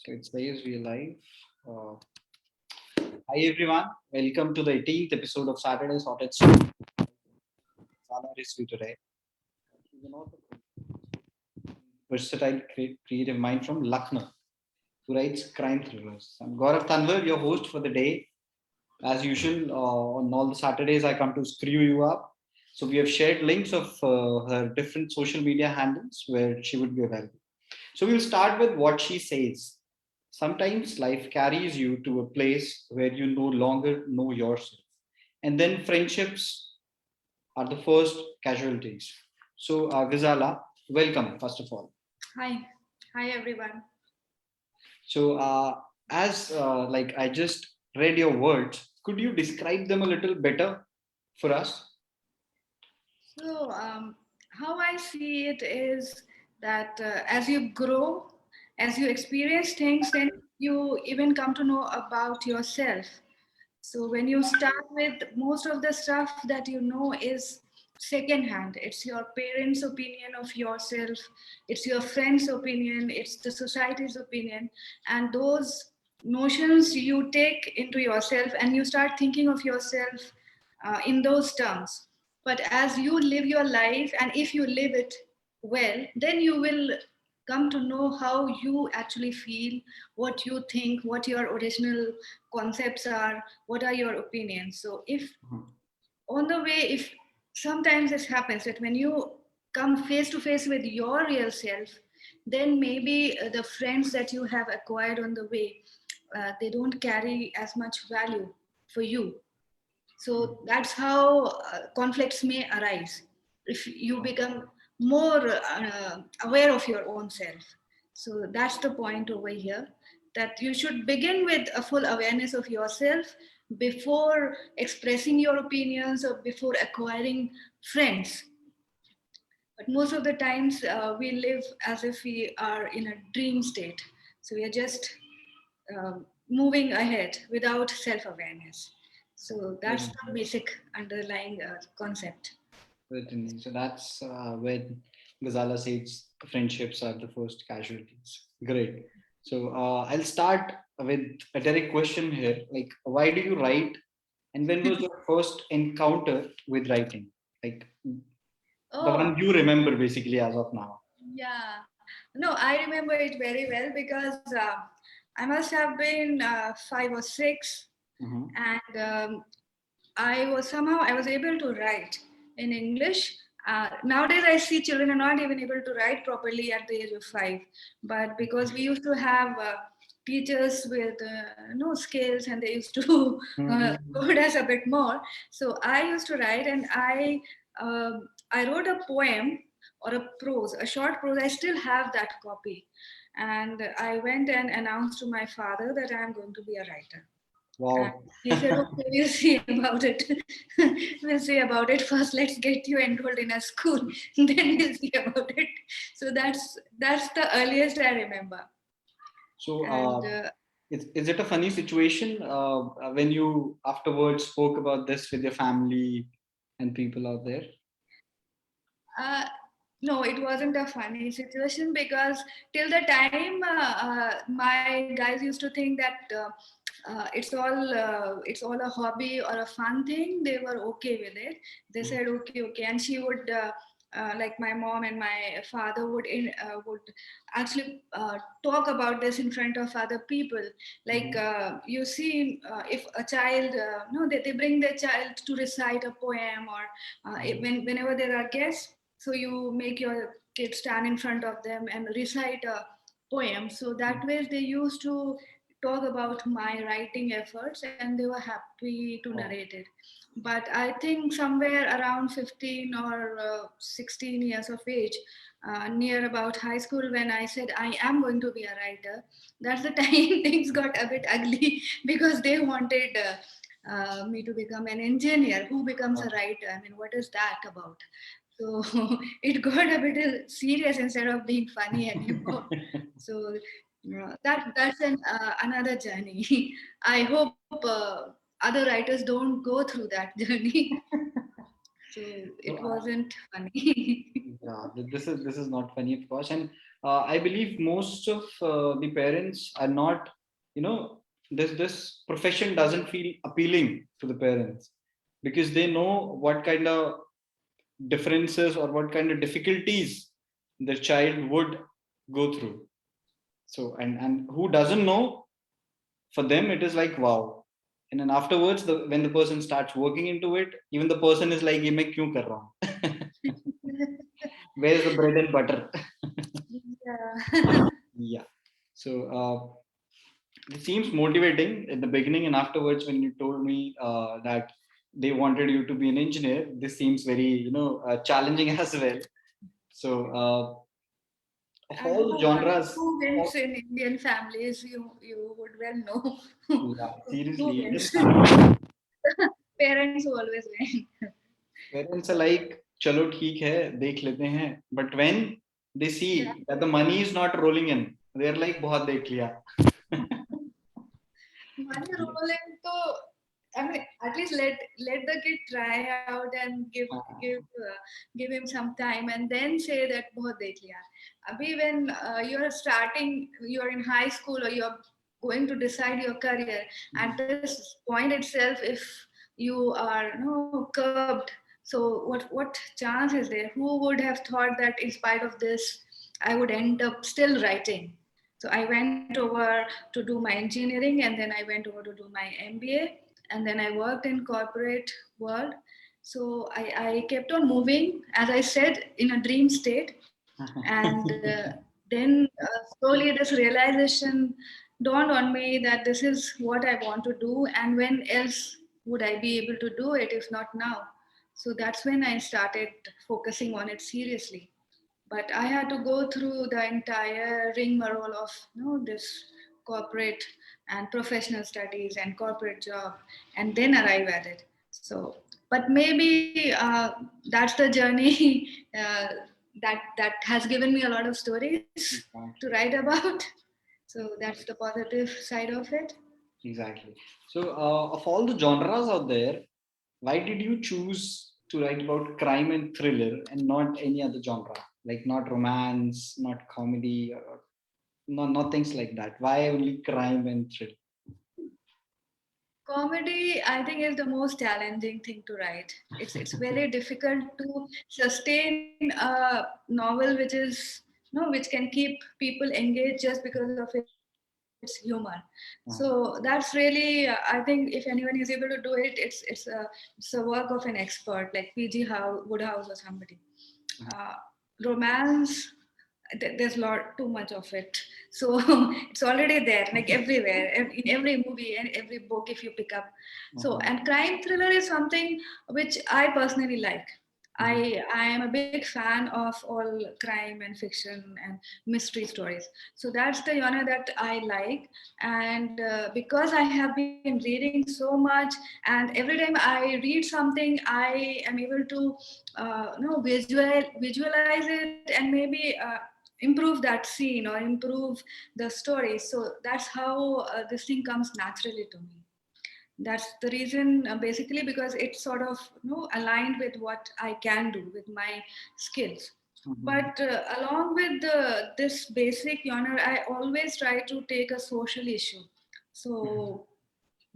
It says we are live. Uh, Hi everyone, welcome to the 18th episode of Saturday's Hottest Ghazala Rizvi today. She's an author, versatile creative mind from Lucknow who writes crime thrillers. I'm Gaurav Tanwar, your host for the day. As usual, on all the Saturdays I come to screw you up. So we have shared links of her different social media handles where she would be available. So we'll start with what she says. Sometimes life carries you to a place where you no longer know yourself. And then friendships are the first casualties. So, Ghazala, welcome, first of all. Hi, hi everyone. So, as like I just read your words, could you describe them a little better for us? So, how I see it is that as you grow, as you experience things, then you even come to know about yourself. So, when you start with most of the stuff that you know is secondhand, it's your parents' opinion of yourself, it's your friends' opinion, it's the society's opinion, and those notions you take into yourself and you start thinking of yourself in those terms. But as you live your life, and if you live it well, then you will come to know how you actually feel, what you think, what your original concepts are, what are your opinions. So if Mhm. on the way, if sometimes this happens that when you come face to face with your real self, then maybe the friends that you have acquired on the way, they don't carry as much value for you. So that's how conflicts may arise if you become more aware of your own self. So that's the point over here, that you should begin with a full awareness of yourself before expressing your opinions or before acquiring friends. But most of the times we live as if we are in a dream state. So we are just moving ahead without self-awareness. So that's the Certainly, basic underlying concept. certainly. So that's when Ghazala says friendships are the first casualties. Great. So I'll start with a direct question here. Like, why do you write? And when was your first encounter with writing? Like the Oh, one you remember basically as of now. yeah. No, I remember it very well because I must have been 5 or 6, Mhm. and I was able to write in English. Nowadays, I see children are not even able to write properly at the age of 5. But because we used to have teachers with no skills, and they used to Mhm. code us a bit more, so I used to write, and I wrote a poem or a prose, a short prose. I still have that copy, and I went and announced to my father that I am going to be a writer. And Wow. he said, okay, we'll see about it. We'll see about it. First, let's get you enrolled in a school. Then we'll see about it. So that's the earliest I remember. So, And is it a funny situation when you afterwards spoke about this with your family and people out there? uh, no, it wasn't a funny situation because till the time my guys used to think that it's all a hobby or a fun thing. They were okay with it. They said okay, okay, and she would. Like my mom and my father would actually talk about this in front of other people. Like Mhm. you see, if a child, no, they bring their child to recite a poem, or whenever there are guests, so you make your kid stand in front of them and recite a poem. So that way they used to talk about my writing efforts, and they were happy to Wow. narrate it. But I think somewhere around 15 or 16 years of age, near about high school, when I said I am going to be a writer, that's the time things got a bit ugly because they wanted me to become an engineer. Who becomes a Wow. writer? I mean, what is that about? So it got a bit serious instead of being funny anymore. So that's another journey. I hope other writers don't go through that journey. So it So, wasn't funny. Yeah, this is not funny, of course, and I believe most of the parents are not, you know, this profession doesn't feel appealing to the parents because they know what kind of differences or what kind of difficulties their child would go through. So, and who doesn't know, for them it is like wow. And then afterwards, when the person starts working into it, even the person is like, "ये मैं क्यों कर रहा हूँ?" Where's the bread and butter? Yeah. Yeah. So it seems motivating at the beginning, and afterwards, when you told me that they wanted you to be an engineer, this seems very, challenging as well. So of And all the genres, who wins in Indian families? You would well know. yeah, Who seriously, wins? Parents who always win. parents are like, "चलो ठीक है, देख लेते हैं." But when they see Yeah. that the money is not rolling in, they're like, "बहुत देख लिया." Money rolling, so I mean, at least let the kid try out and give him some time, and then say that बहुत देख लिया. Abhi when you're starting, you're in high school or you're going to decide your career. At this point itself, if you are curbed, so what chance is there? Who would have thought that in spite of this, I would end up still writing? So I went over to do my engineering, and then I went over to do my MBA, and then I worked in corporate world. So I kept on moving, as I said, in a dream state. And then slowly this realization dawned on me that this is what I want to do, and when else would I be able to do it if not now? So that's when I started focusing on it seriously. But I had to go through the entire rigmarole of this corporate and professional studies and corporate job, and then arrive at it. So, but maybe that's the journey that has given me a lot of stories to Exactly. write about. So that's the positive side of it. Exactly. So, of all the genres out there, why did you choose to write about crime and thriller and not any other genre? Like not romance, not comedy, or not things like that. Why only crime and thriller? Comedy, I think, is the most challenging thing to write. It's very difficult to sustain a novel which is which can keep people engaged just because of its humor. So that's really, I think, if anyone is able to do it, it's a work of an expert like PG Woodhouse or somebody. Uh, Romance, there's lot too much of it, so it's already there, like everywhere, in every movie and every book if you pick up. So, Uh-huh. and crime thriller is something which I personally like. Uh-huh. I am a big fan of all crime and fiction and mystery stories. So that's the genre that I like. And because I have been reading so much, and every time I read something, I am able to visualize it, and maybe improve that scene or improve the story. So that's how this thing comes naturally to me. That's the reason, basically, because it's sort of aligned with what I can do with my skills. Uh-huh. But along with this basic genre, I always try to take a social issue. So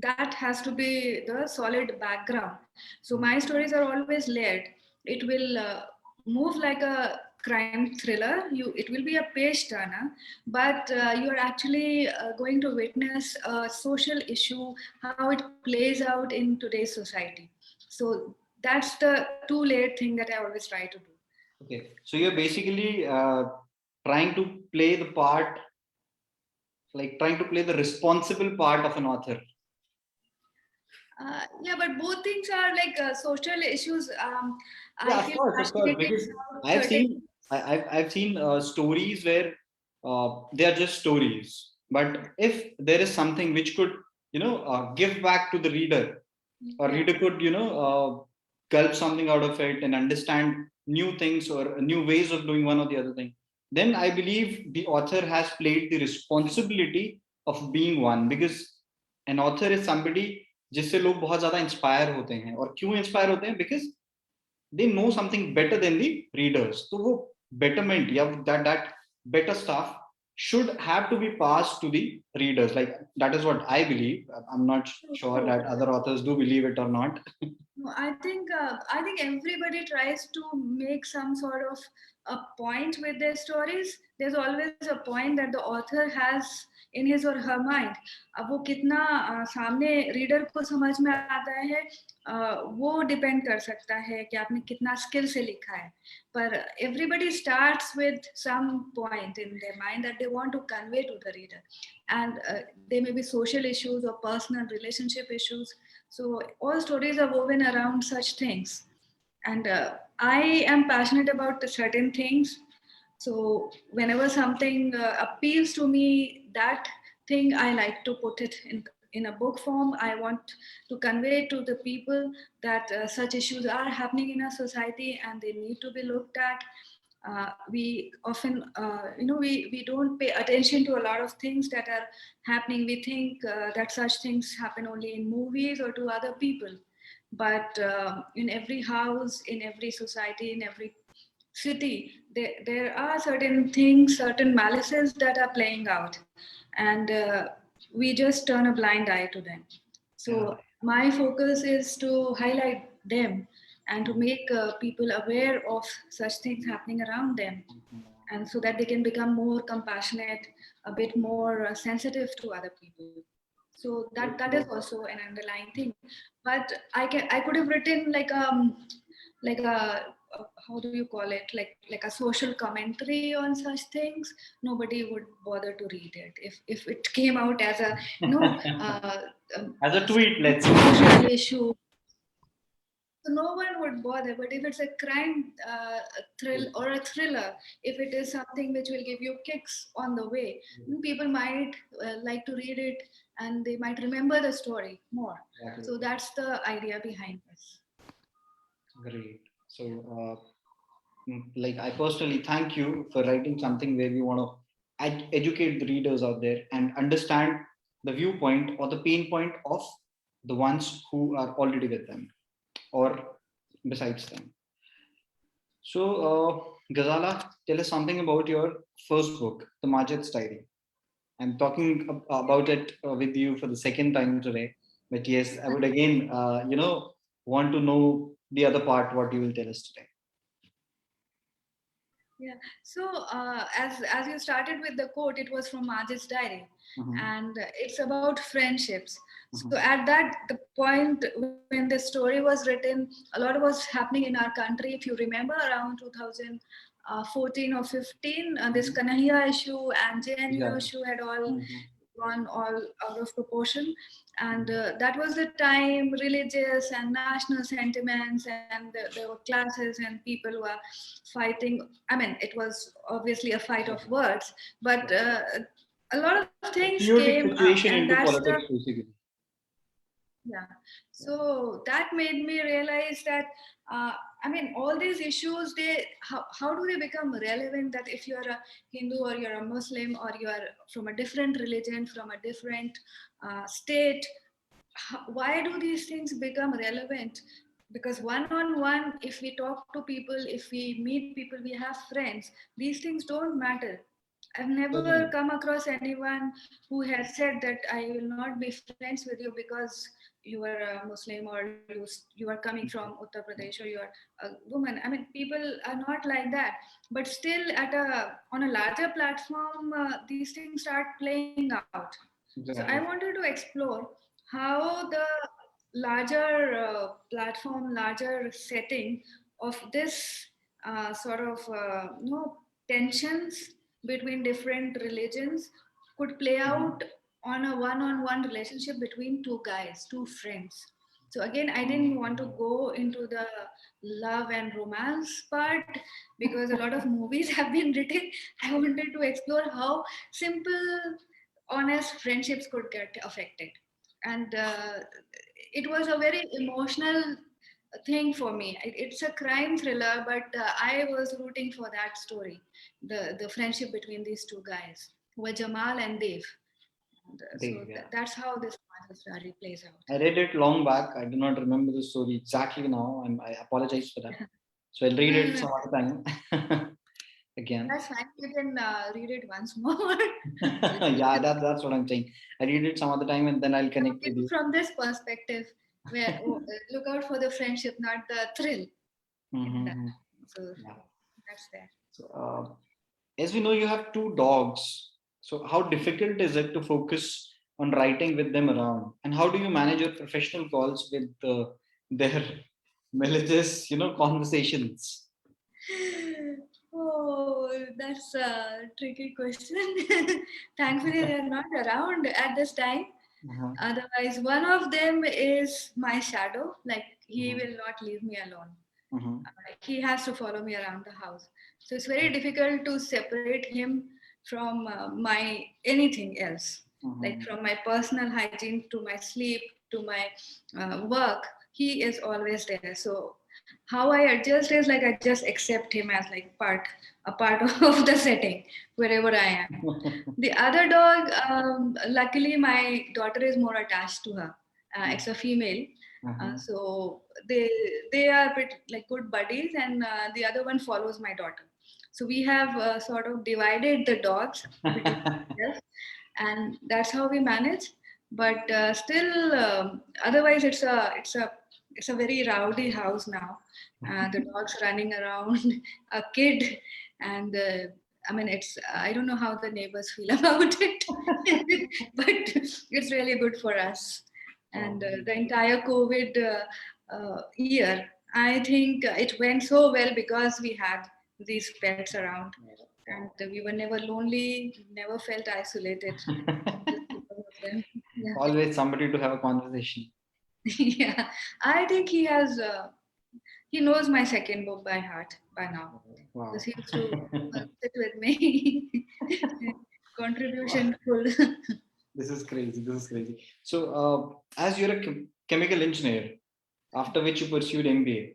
that has to be the solid background. So my stories are always layered. It will move like a crime thriller. It will be a page turner, but you are actually going to witness a social issue, how it plays out in today's society. So that's the two layered thing that I always try to do. Okay. So you're basically trying to play the part, like trying to play the responsible part of an author. Yeah, but both things are like social issues. I Yeah, feel of course, passionate because about I've certain. seen I've seen stories where they are just stories, but if there is something which could give back to the reader, or Yeah. reader could gulp something out of it and understand new things or new ways of doing one or the other thing, then I believe the author has played the responsibility of being one, because an author is somebody जिससे लोग बहुत ज्यादा inspire होते हैं, और क्यों inspire होते हैं? Because they know something better than the readers. So वो betterment या that better stuff should have to be passed to the readers. Like that is what I believe. I'm not sure True. that other authors do believe it or not. No, I think everybody tries to make some sort of a point with their stories. There's always a point that the author has in his or her mind. अब वो कितना सामने reader को समझ में आता है वो डिपेंड कर सकता है कि आपने कितना स्किल से लिखा है. पर everybody starts with some point in their mind that they want to convey to the reader, and there may be social issues or personal relationship issues. So all stories are woven around such things, and I am passionate about certain things. So whenever something appeals to me, that thing I like to put it in a book form. I want to convey to the people that such issues are happening in our society and they need to be looked at. We often, we don't pay attention to a lot of things that are happening. We think that such things happen only in movies or to other people. But in every house, in every society, in every city, there are certain things, certain malices that are playing out. And we just turn a blind eye to them. Yeah. So my focus is to highlight them and to make people aware of such things happening around them, and so that they can become more compassionate, a bit more sensitive to other people. So that is also an underlying thing. But I could have written like how do you call it, like a social commentary on such things. Nobody would bother to read it if it came out as a As a tweet, let's social say. issue. So no one would bother. But if it's a crime thrill or a thriller, if it is something which will give you kicks on the way, people might like to read it and they might remember the story more. Exactly. So that's the idea behind this. Great. So, like, I personally thank you for writing something where we want to educate the readers out there and understand the viewpoint or the pain point of the ones who are already with them or besides them. So, Ghazala, tell us something about your first book, The Majid's Diary. I'm talking about it with you for the second time today. But yes, I would again, want to know the other part, what you will tell us today. Yeah. So as you started with the quote, it was from Majid's diary, and it's about friendships. So at the point when the story was written, a lot was happening in our country. If you remember, around 2014 or 15, this Kanhaiya issue and JNU issue had all gone all out of proportion, and that was the time religious and national sentiments, and there were classes and people were fighting. I mean, it was obviously a fight of words, but a lot of things Chaotic came up, situation and into that's the politics, basically. yeah. So that made me realize that I mean, all these issues, they how do they become relevant? That if you're a Hindu or you're a Muslim or you are from a different religion, from a different state, why do these things become relevant? Because one on one, if we talk to people, if we meet people, we have friends, these things don't matter. I've never Certainly. come across anyone who has said that I will not be friends with you because you are a Muslim or you are coming from Uttar Pradesh or you are a woman. I mean, people are not like that. But still, on a larger platform, these things start playing out. So I Exactly. wanted to explore how the larger platform, larger setting of this sort of tensions between different religions could play out on a one-on-one relationship between two guys, two friends. So again, I didn't want to go into the love and romance part because a lot of movies have been written. I wanted to explore how simple, honest friendships could get affected. And it was a very emotional thing for me. It's a crime thriller, but I was rooting for that story, the friendship between these two guys, who were Jamal and Dave. And, Dave, so yeah. that's how this Marvel story plays out. I read it long back. I do not remember the story exactly now, and I apologize for that. So I'll read it some other time again. That's fine. You can read it once more. Yeah, that's what I'm saying. I read it some other time and then I'll connect with you. From this perspective, where look out for the friendship, not the thrill. In that. Mm-hmm. So Yeah. that's there. So, as we know, you have two dogs. So, how difficult is it to focus on writing with them around? And how do you manage your professional calls with their malicious, conversations? Oh, that's a tricky question. Thankfully, they're not around at this time. Uh-huh. Otherwise, one of them is my shadow. Like, he Uh-huh. will not leave me alone. Uh-huh. He has to follow me around the house. So it's very difficult to separate him from my anything else, like Uh-huh. from my personal hygiene to my sleep to my work. He is always there. So how I adjust is like I just accept him as like a part of the setting wherever I am. The other dog, luckily my daughter is more attached to her. It's a female, Uh-huh. so they are like good buddies, and the other one follows my daughter. So we have sort of divided the dogs between ourselves, and that's how we manage. But still, otherwise it's a very rowdy house now. The dogs running around, a kid, and I mean, I don't know how the neighbors feel about it, but it's really good for us. And the entire COVID year, I think it went so well because we had these pets around, and we were never lonely, never felt isolated just because of them. Yeah, Always somebody to have a conversation. yeah. I think he knows my second book by heart by now because Wow. he used to sit with me. Contribution full. This is crazy. This is crazy. So, as you're a chemical engineer, after which you pursued MBA,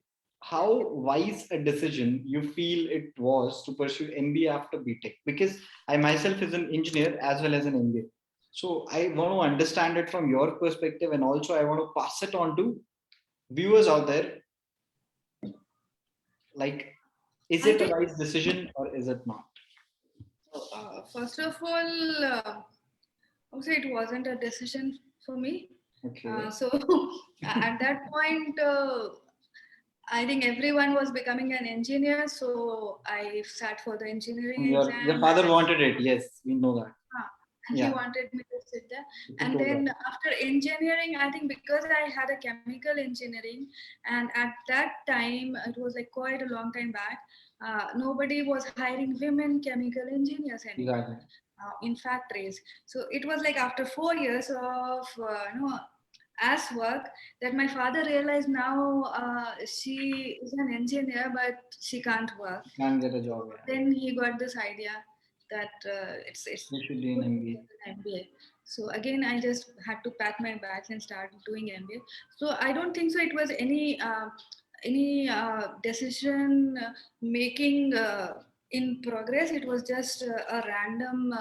how wise a decision you feel it was to pursue MBA after BTech? Because I myself is an engineer as well as an MBA. So I want to understand it from your perspective, and also I want to pass it on to viewers out there. Like, is I it a think, wise decision or is it not? first of all, I would say it wasn't a decision for me. Okay. So at that point, I think everyone was becoming an engineer. So I sat for the engineering Your exam. father wanted it. Yes, we know that. And he Yeah, wanted me to sit there. you And told that. then after engineering, I think because I had a chemical engineering, and at that time, it was like quite a long time back, nobody was hiring women chemical engineers anymore Exactly. in factories. So it was like after 4 years of as work that my father realized now she is an engineer but she can't work. Can't get a So job. Yeah. then he got this idea that it's You should do an good to MBA. get an MBA. So again, I just had to pack my bags and start doing MBA. So I don't think so. It was any decision making in progress. It was just a random.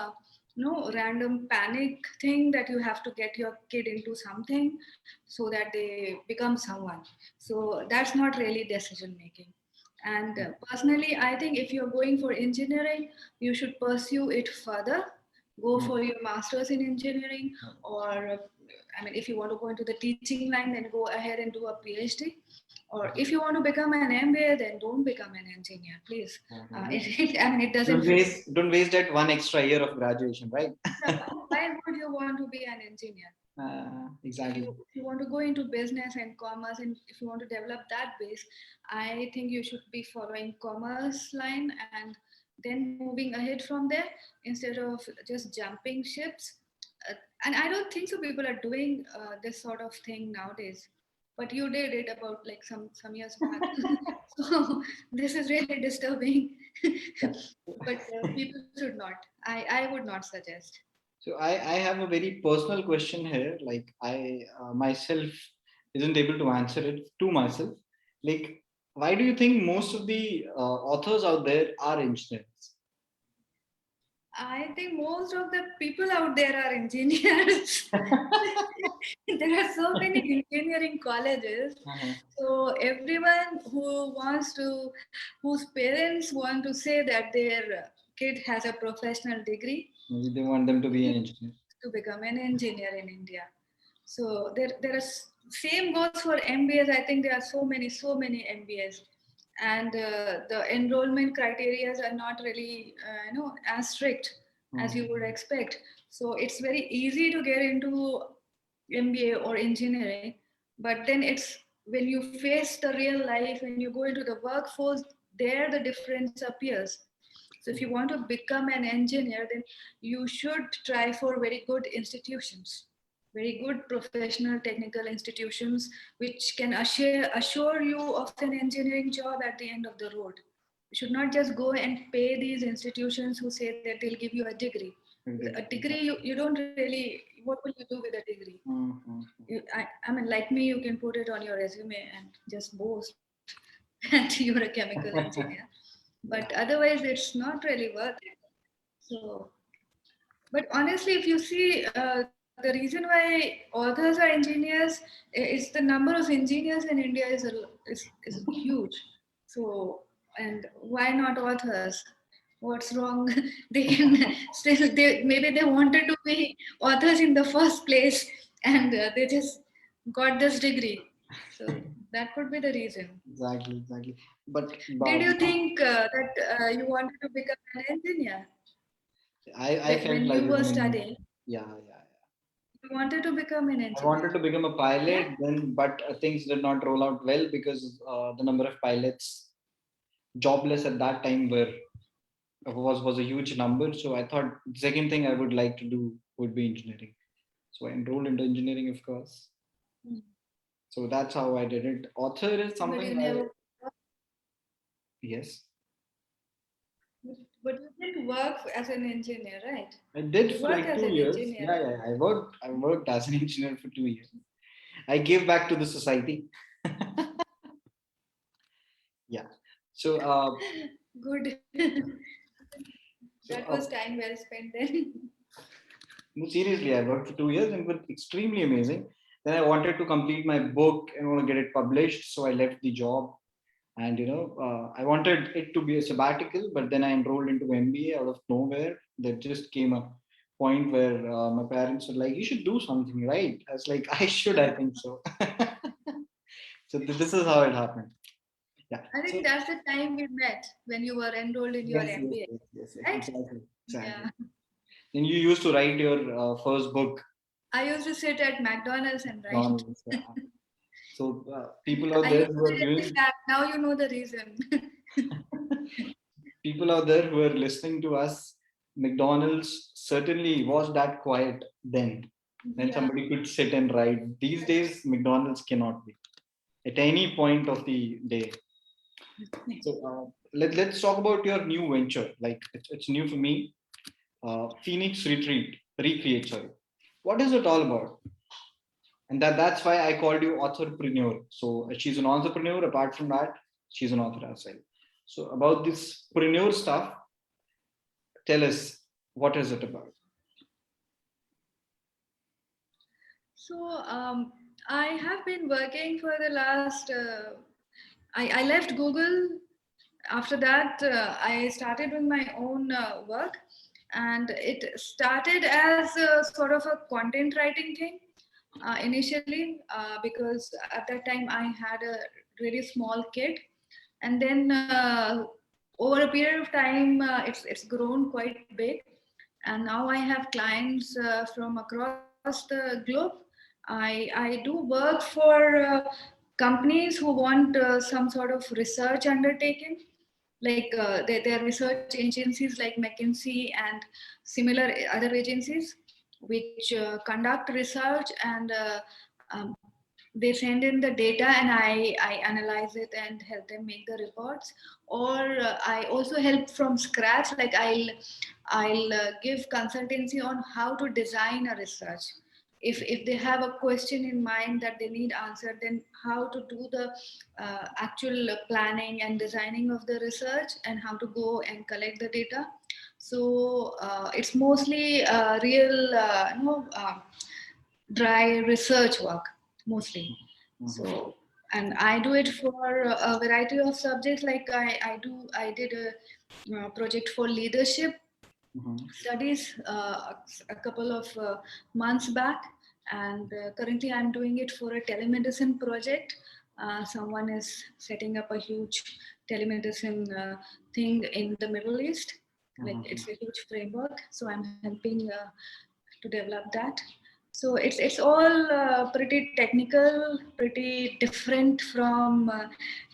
No random panic thing that you have to get your kid into something so that they become someone. So that's not really decision making. And personally, I think if you're going for engineering, you should pursue it further. Go Mm. for your master's in engineering, or I mean, if you want to go into the teaching line, then go ahead and do a PhD. Or if you want to become an MBA, then don't become an engineer, please. I mean, it doesn't fit. Don't waste that one extra year of graduation, right? Yeah, why would you want to be an engineer? If Exactly. if you want to go into business and commerce, and if you want to develop that base, I think you should be following commerce line and then moving ahead from there instead of just jumping ships. uh, and I don't think so people are doing this sort of thing nowadays, but you did it about like some years back. So this is really disturbing. But people should not. I would not suggest. So I have a very personal question here. Like I myself isn't able to answer it to myself. Like, why do you think most of the authors out there are engineers? I think most of the people out there are engineers. There are so many engineering colleges. Uh-huh. So everyone whose parents want to say that their kid has a professional degree, Maybe they want them to be he an engineer. to become an engineer in India. So same goes for MBAs. I think there are so many MBAs, and the enrollment criteria are not really as strict as you would Mhm. expect. So it's very easy to get into MBA or engineering, but then it's when you face the real life, when you go into the workforce, there the difference appears. So if you want to become an engineer, then you should try for very good institutions, very good professional technical institutions, which can assure you of an engineering job at the end of the road. You should not just go and pay these institutions who say that they'll give you a degree. A Degree. degree, you don't really, what will you do with a degree? Mhm. I mean, like me, you can put it on your resume and just boast that you're a chemical engineer. But Yeah. otherwise, it's not really worth it. So, but honestly, if you see, the reason why authors are engineers is the number of engineers in India is huge. So, and why not authors? What's wrong? They can still maybe they wanted to be authors in the first place, and they just got this degree. So that could be the reason. Exactly, exactly. Did But you think that you wanted to become an engineer I felt when like you were becoming an studying? engineer. Yeah, yeah, yeah. You wanted to become an I engineer. wanted to become a Yeah. pilot then, but things did not roll out well because the number of pilots jobless at that time was a huge number. So I thought the second thing I would like to do would be engineering. So I enrolled into engineering, of course. Mm. So that's how I did it. Author is But something you I never. yes. But you didn't work as an engineer, right? I did You for work like as two an years. engineer, Yeah, right? yeah. I worked as an engineer for 2 years. I gave back to the society. Yeah. So Good. so That was time well spent then. no, seriously, I worked for 2 years and it was extremely amazing. Then I wanted to complete my book and want to get it published, so I left the job. And I wanted it to be a sabbatical, but then I enrolled into MBA out of nowhere. There just came a point where my parents were like, "You should do something, right?" I was like, "I should, I think so." So this is how it happened. Yeah. I So think that's the time we met when you were enrolled in your yes, yes, MBA, yes, yes, yes, right? exactly, exactly. Yeah. Then you used to write your first book, I used to sit at McDonald's and write. John. So people out I there used who to are get this viewing, back. Now you know the reason. people out there who are listening to us, McDonald's certainly was that quiet then. Then Yeah. somebody could sit and write. These days, McDonald's cannot be at any point of the day. So let's talk about your new venture. Like it's new for me. Phoenix Retreat, Recreate. Sorry, what is it all about? And that's why I called you entrepreneur. So she's an entrepreneur. Apart from that, she's an author as well. So about this preneur stuff, tell us what is it about? So I have been working for the last. I left Google. After that, I started with my own work, and it started as sort of a content writing thing initially because at that time I had a really small kid, and then over a period of time, it's grown quite big, and now I have clients from across the globe. I do work for companies who want some sort of research undertaking, like there are research agencies like McKinsey and similar other agencies which conduct research, and they send in the data, and I analyze it and help them make the reports. Or I also help from scratch, like I'll give consultancy on how to design a research. if they have a question in mind that they need answered, then how to do the actual planning and designing of the research, and how to go and collect the data. So it's mostly real dry research work mostly. So, and I do it for a variety of subjects. Like I did a project for leadership studies a couple of months back, and currently I'm doing it for a telemedicine project. Someone is setting up a huge telemedicine thing in the Middle East. Like it's a huge framework, so I'm helping to develop that. So it's all pretty technical, pretty different from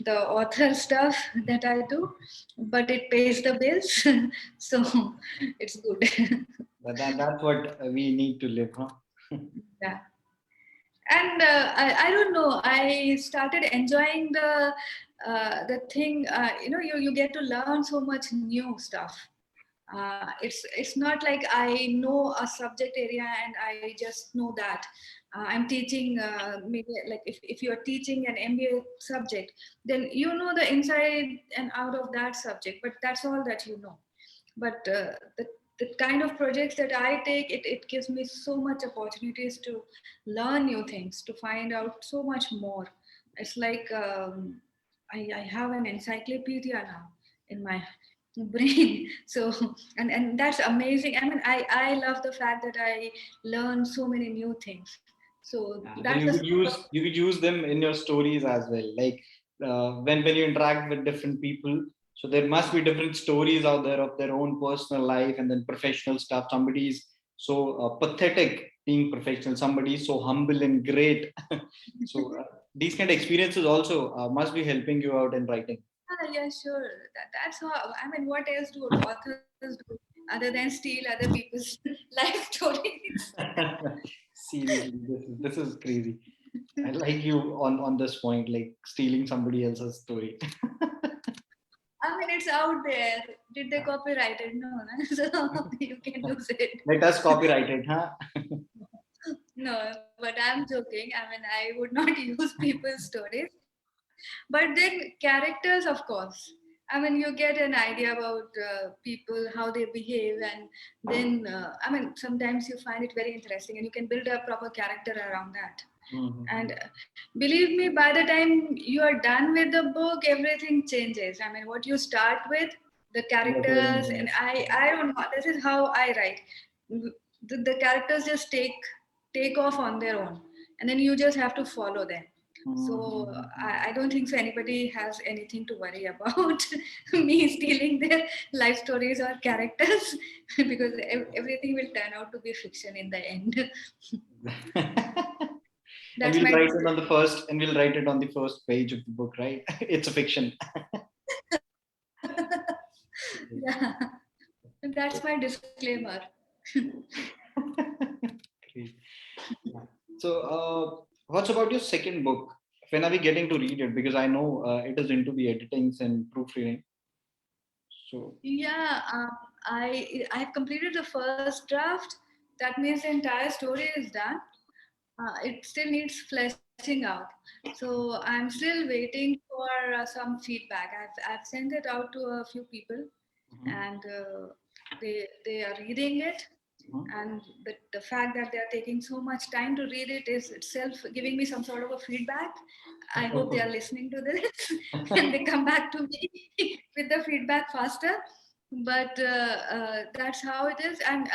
the author stuff that I do, but it pays the bills, so it's good. That's what we need to live, huh? Yeah. And I don't know, I started enjoying the thing. You get to learn so much new stuff. It's not like I know a subject area and I just know that. I'm teaching, maybe like if you're teaching an MBA subject, then you know the inside and out of that subject, but that's all that you know. But the kind of projects that I take, it gives me so much opportunities to learn new things, to find out so much more. It's like I have an encyclopedia now in my brain. So and that's amazing. I mean, I love the fact that I learn so many new things. So Then that's the sort of, you could use them in your stories as well. Like when you interact with different people, so there must be different stories out there of their own personal life and then professional stuff. Somebody is so pathetic being professional. Somebody is so humble and great. So these kind of experiences also must be helping you out in writing. yeah, sure. That's how, I mean, what else do authors do other than steal other people's life stories? Seriously, this is crazy. I like you on this point, like stealing somebody else's story. I mean, it's out there. Did they copyright it? No, no. So you can use it. Let us copyright it, huh? No, but I'm joking. I mean, I would not use people's stories. But then characters, of course. I mean, you get an idea about people, how they behave, and then, I mean, sometimes you find it very interesting and you can build a proper character around that. And believe me, by the time you are done with the book, everything changes. I mean, what you start with, the characters, and I don't know, this is how I write. The characters just take off on their own, and then you just have to follow them. So I don't think so anybody has anything to worry about me stealing their life stories or characters, because everything will turn out to be fiction in the end. And That's my we'll write it on the first page of the book, right? It's a fiction. yeah. That's my disclaimer. Great. Yeah. So, what's about your second book? When are we getting to read it? Because I know it is into the editings and proofreading. So, Yeah, I have completed the first draft. That means the entire story is done. It still needs fleshing out. So I'm still waiting for some feedback. I've sent it out to a few people, and they are reading it. And the fact that they are taking so much time to read it is itself giving me some sort of a feedback. I hope they are listening to this and they come back to me with the feedback faster. But that's how it is. And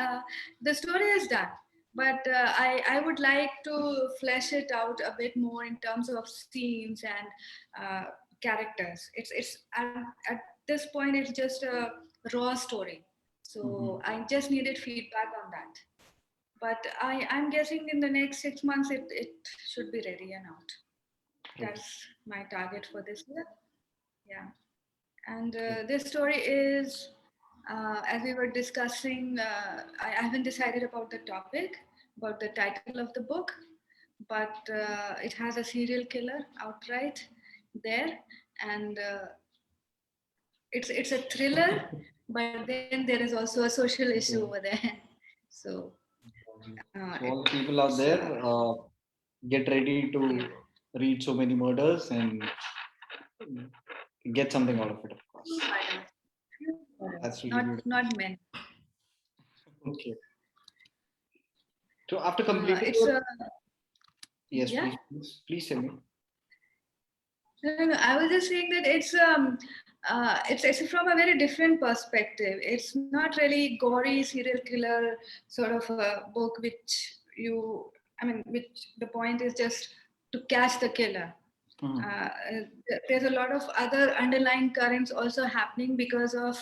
the story is done. But I would like to flesh it out a bit more in terms of scenes and characters. It's at this point, it's just a raw story. So I just needed feedback on that. But I'm guessing in the next 6 months it should be ready and out. That's my target for this year. Yeah. And this story is, as we were discussing, I haven't decided about the topic, about the title of the book, but it has a serial killer outright there, and it's a thriller, but then there is also a social issue over there. So So all the people out there, get ready to read so many murders and get something out of it, of course. That's really beautiful. not men. Okay. So after completing It's your, a yes, yeah. please tell me. No. I was just saying that it's from a very different perspective. It's not really gory serial killer sort of a book, which the point is just to catch the killer. Uh, there's a lot of other underlying currents also happening because of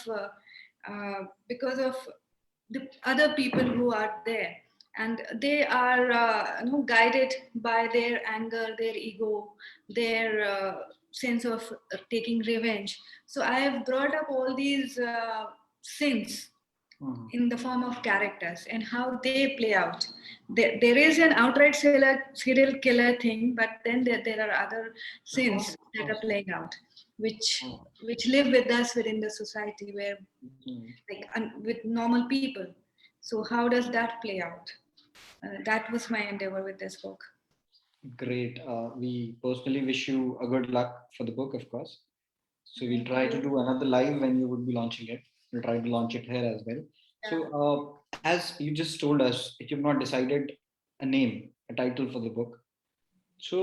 the other people who are there, and they are guided by their anger, their ego, their sense of taking revenge. So I have brought up all these sins in the form of characters and how they play out. There is an outright serial killer thing, but then there are other Of course, sins of that are course. playing out, which Oh. which live with us within the society, where like with normal people. So how does that play out? That was my endeavor with this book. Great. We personally wish you a good luck for the book, of course. So we'll Thank try to you. do another live when you would be launching it. We'll try to launch it here as well. So Yeah. as you just told us, you've not decided a name, a title for the book. So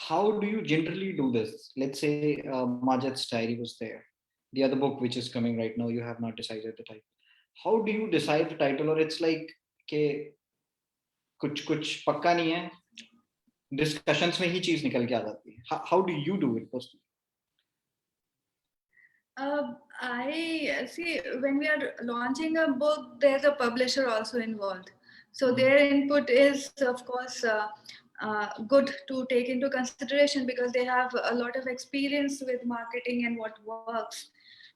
how do you generally do this? Let's say Majid's Diary was there. The other book which is coming right now, you have not decided the title. How do you decide the title? Or it's like, okay, कुछ कुछ पक्का नहीं है, discussions में ही चीज निकल के आ जाती है. How do you do it personally? I see when we are launching a book, there's a publisher also involved. So their input is, of course, good to take into consideration because they have a lot of experience with marketing and what works.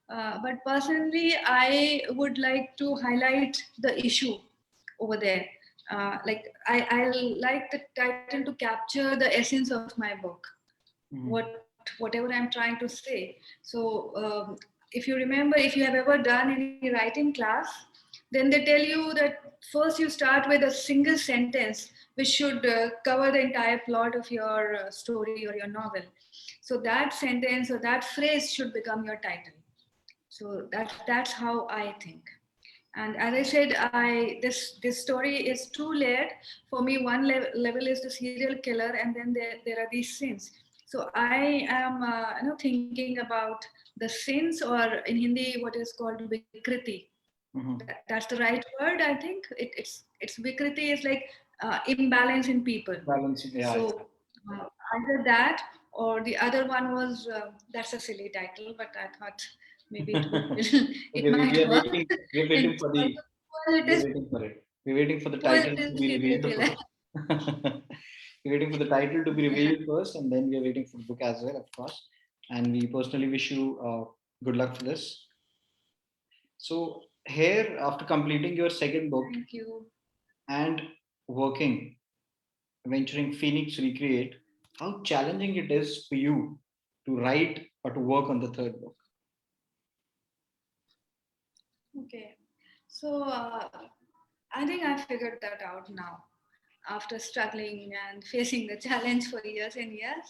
But personally, I would like to highlight the issue over there. I like the title to capture the essence of my book, whatever I'm trying to say. So if you remember, if you have ever done any writing class, then they tell you that first you start with a single sentence which should cover the entire plot of your story or your novel. So that sentence or that phrase should become your title. So that's how I think. And as I said, I this story is two layered. For me, one level is the serial killer, and then there are these sins. So I am thinking about the sins, or in Hindi, what is called vikriti. That's the right word, I think. It's vikriti is like imbalance in people. Balancing, yeah, So either that or the other one was that's a silly title, but I thought maybe it would it okay, we might are work. waiting. We're waiting It's for the. also We're waiting for it. We're waiting for the title to positive be serial revealed killer. first. We're waiting for the title to be Yeah. revealed first, and then we're waiting for the book as well, of course. And we personally wish you good luck for this. So here, after completing your second book Thank you. and working, venturing Phoenix Recreate, how challenging it is for you to write or to work on the third book. Okay. So I think I figured that out now after struggling and facing the challenge for years and years.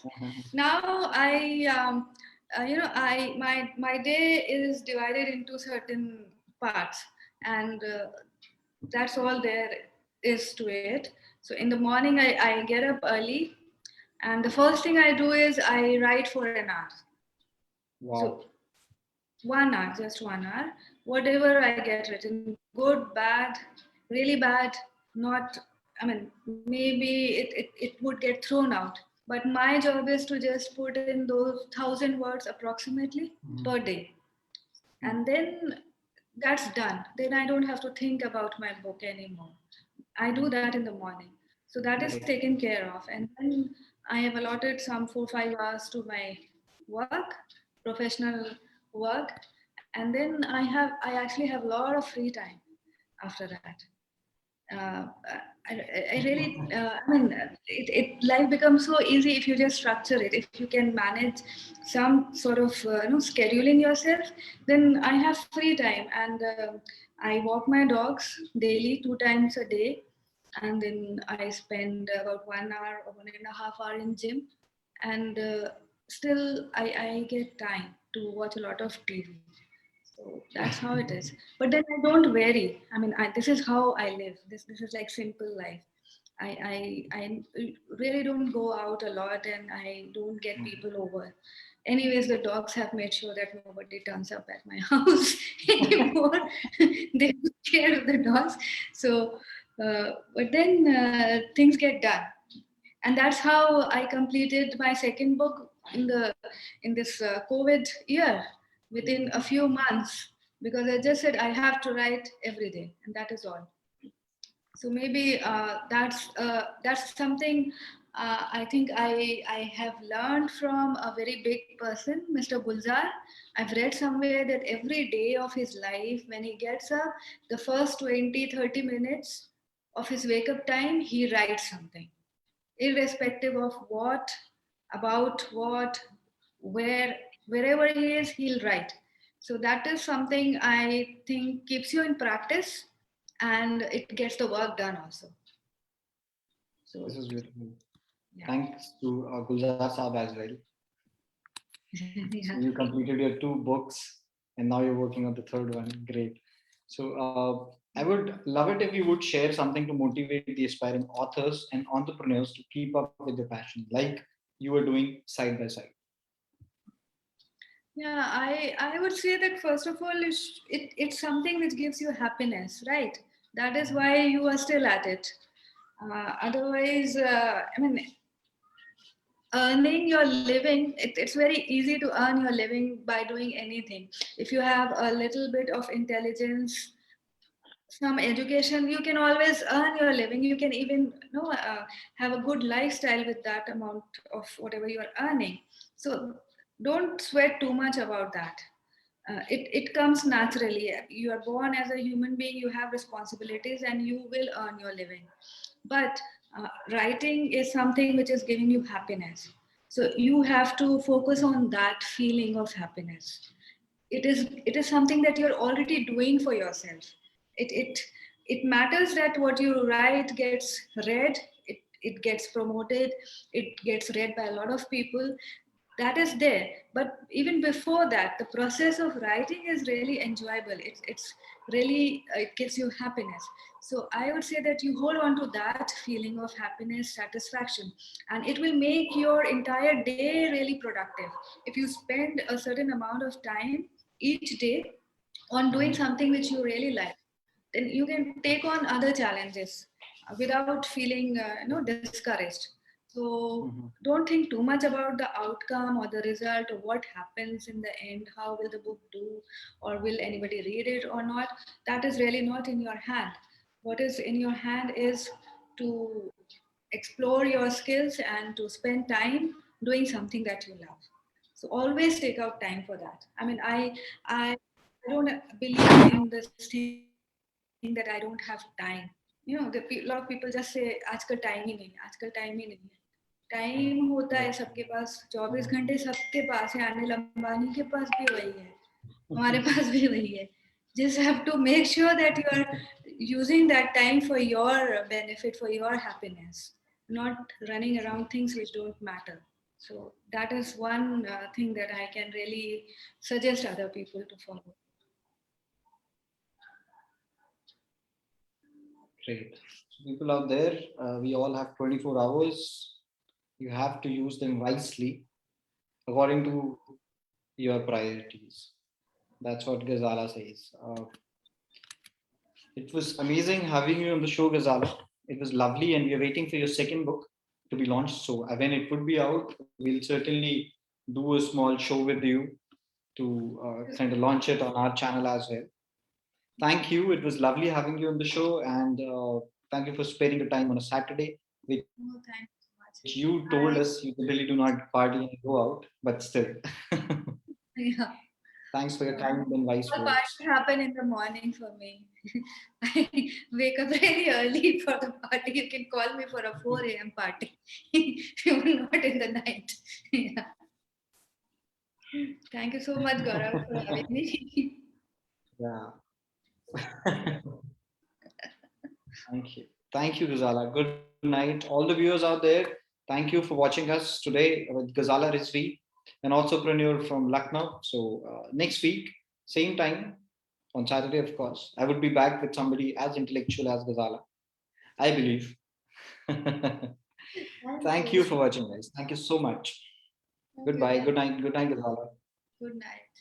Now my day is divided into certain parts, and that's all there is to it. So in the morning, I get up early, and the first thing I do is I write for an hour. Wow. So 1 hour, just 1 hour, whatever I get written, good, bad, really bad, not, I mean, maybe it would get thrown out. But my job is to just put in those 1,000 words approximately per day. And then that's done. Then I don't have to think about my book anymore. I do that in the morning. So that is Great. taken care of. And then I have allotted some 4 5 hours to my work, professional work. And then I actually have a lot of free time after that. Uh, I really, life becomes so easy if you just structure it. If you can manage some sort of scheduling yourself, then I have free time, and I walk my dogs daily, 2 times a day. and then I spend about 1 hour or 1.5 hour in gym, and still I get time to watch a lot of TV. So that's how it is. But then I don't vary. I mean, this is how I live. This is like simple life. I really don't go out a lot, and I don't get people over. Anyways, the dogs have made sure that nobody turns up at my house anymore. They're scared of the dogs. So, but then things get done, and that's how I completed my second book in this COVID year within a few months, because I just said I have to write every day, and that is all. So maybe that's something I think I have learned from a very big person, Mr. Gulzar. I've read somewhere that every day of his life, when he gets up, the first 20-30 minutes of his wake up time, he writes something, irrespective of what, about what, where, wherever he is, he'll write. So that is something I think keeps you in practice, and it gets the work done also. This So is beautiful. yeah. Thanks to Gulzar Saab as well. Yeah. So you completed your two books, and now you're working on the third one. Great. So I would love it if you would share something to motivate the aspiring authors and entrepreneurs to keep up with their passion, like you were doing side by side. Yeah, I would say that first of all, it's something which gives you happiness, right? That is why you are still at it. Otherwise, I mean, earning your living, it's very easy to earn your living by doing anything. If you have a little bit of intelligence, some education, you can always earn your living. You can even have a good lifestyle with that amount of whatever you are earning. So don't sweat too much about that. It comes naturally. You are born as a human being, you have responsibilities, and you will earn your living. But writing is something which is giving you happiness. So you have to focus on that feeling of happiness. It is something that you're already doing for yourself. It matters that what you write gets read, it gets promoted, it gets read by a lot of people. That is there. But even before that, the process of writing is really enjoyable. It's really, it gives you happiness. So I would say that you hold on to that feeling of happiness, satisfaction, and it will make your entire day really productive. If you spend a certain amount of time each day on doing something which you really like, then you can take on other challenges without feeling discouraged. So Mhm. don't think too much about the outcome or the result or what happens in the end. How will the book do, or will anybody read it or not? That is really not in your hand. What is in your hand is to explore your skills and to spend time doing something that you love. So always take out time for that. I mean, I don't believe in this thing that I don't have time. A lot of people just say आजकल time ही नहीं है, आजकल time ही नहीं है. Time होता है सबके पास, 24 घंटे सबके पास है. अनिल अंबानी के पास भी वही है, हमारे पास भी वही है. Just have to make sure that you are using that time for your benefit, for your happiness, not running around things which don't matter. So that is one thing that I can really suggest other people to follow. Great. So people out there, we all have 24 hours. You have to use them wisely according to your priorities. That's what Ghazala says. It was amazing having you on the show, Ghazala. It was lovely, and we are waiting for your second book to be launched. So when it would be out, we'll certainly do a small show with you to kind of launch it on our channel as well. Thank you. It was lovely having you on the show, and thank you for sparing the time on a Saturday, which you No, thank told you so us much. you generally do not party and go out, but still. Yeah. Thanks for your kind and wise All words. parties happen in the morning for me. I wake up very early for the party. You can call me for a 4 a.m. party. Not in the night. Yeah. Thank you so much, Gaurav, for having me. Yeah. Thank you. Thank you, Ghazala. Good night. All the viewers out there, thank you for watching us today with Ghazala Rizvi, an entrepreneur from Lucknow. So, next week, same time, on Saturday, of course, I would be back with somebody as intellectual as Ghazala, I believe. Thank Thank you you. for watching, guys. Thank you so much. Thank you, Goodbye. guys. Good night. Good night, Ghazala. Good night.